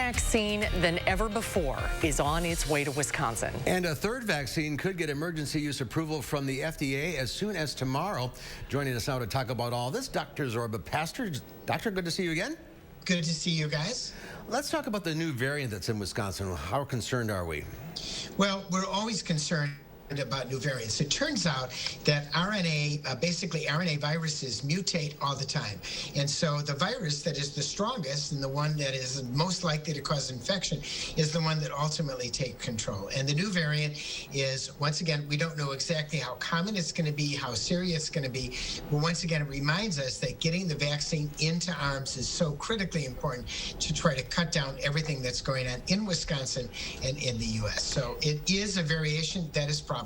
vaccine than ever before is on its way to Wisconsin. And a third vaccine could get emergency use approval from the FDA as soon as tomorrow. Joining us now to talk about all this, Dr. Zorba Pastor. Doctor, good to see you again. Good to see you guys. Let's talk about the new variant that's in Wisconsin. How concerned are we? Well, we're always concerned about new variants. It turns out that basically RNA viruses mutate all the time. And so the virus that is the strongest and the one that is most likely to cause infection is the one that ultimately takes control. And the new variant is, once again, we don't know exactly how common it's going to be, how serious it's going to be. But once again, it reminds us that getting the vaccine into arms is so critically important to try to cut down everything that's going on in Wisconsin and in the U.S. So it is a variation that is problematic.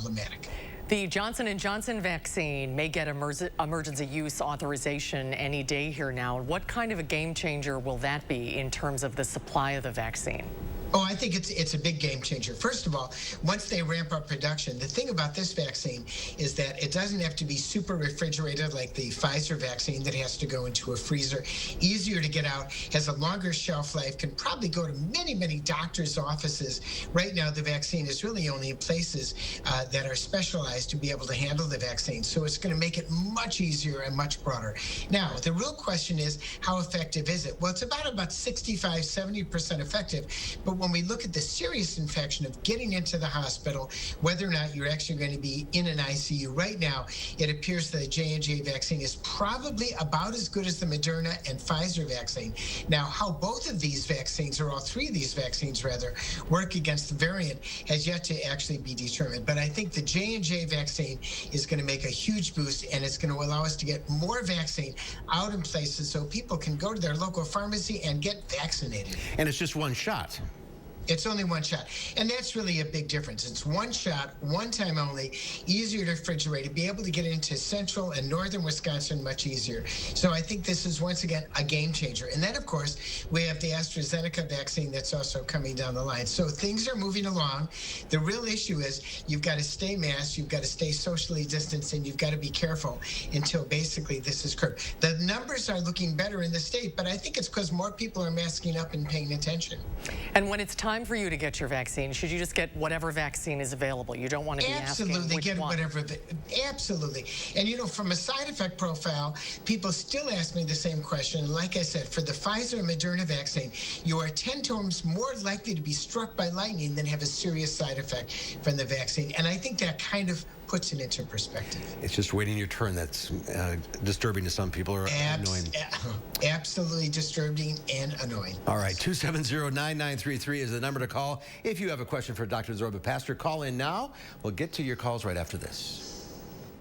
The Johnson & Johnson vaccine may get emergency use authorization any day here now. What kind of a game changer will that be in terms of the supply of the vaccine? Oh, I think it's a big game changer. First of all, once they ramp up production, the thing about this vaccine is that it doesn't have to be super refrigerated like the Pfizer vaccine that has to go into a freezer. Easier to get out, has a longer shelf life, can probably go to many, many doctors' offices. Right now, the vaccine is really only in places that are specialized to be able to handle the vaccine. So it's going to make it much easier and much broader. Now, the real question is, how effective is it? Well, it's about 65, 70% effective. But when we look at the serious infection of getting into the hospital, whether or not you're actually going to be in an ICU, right now, it appears that the J&J vaccine is probably about as good as the Moderna and Pfizer vaccine. Now, how both of these vaccines, or all three of these vaccines rather, work against the variant has yet to actually be determined. But I think the J&J vaccine is going to make a huge boost, and it's going to allow us to get more vaccine out in places so people can go to their local pharmacy and get vaccinated. And it's just one shot. It's only one shot. And that's really a big difference. It's one shot, one time only, easier to refrigerate, to be able to get into central and northern Wisconsin much easier. So I think this is, once again, a game changer. And then, of course, we have the AstraZeneca vaccine that's also coming down the line. So things are moving along. The real issue is you've got to stay masked, you've got to stay socially distanced, and you've got to be careful until basically this is curbed. The numbers are looking better in the state, but I think it's because more people are masking up and paying attention. And when it's time for you to get your vaccine, should you just get whatever vaccine is available? You don't want to be asking which get one. Absolutely. And you know, from a side effect profile, people still ask me the same question. Like I said, for the Pfizer and Moderna vaccine, you are 10 times more likely to be struck by lightning than have a serious side effect from the vaccine. And I think that kind of puts it into perspective. It's just waiting your turn that's disturbing to some people, or annoying. Absolutely disturbing and annoying. All right, 270-9933 is the number to call. If you have a question for Dr. Zorba Pastor, call in now. We'll get to your calls right after this.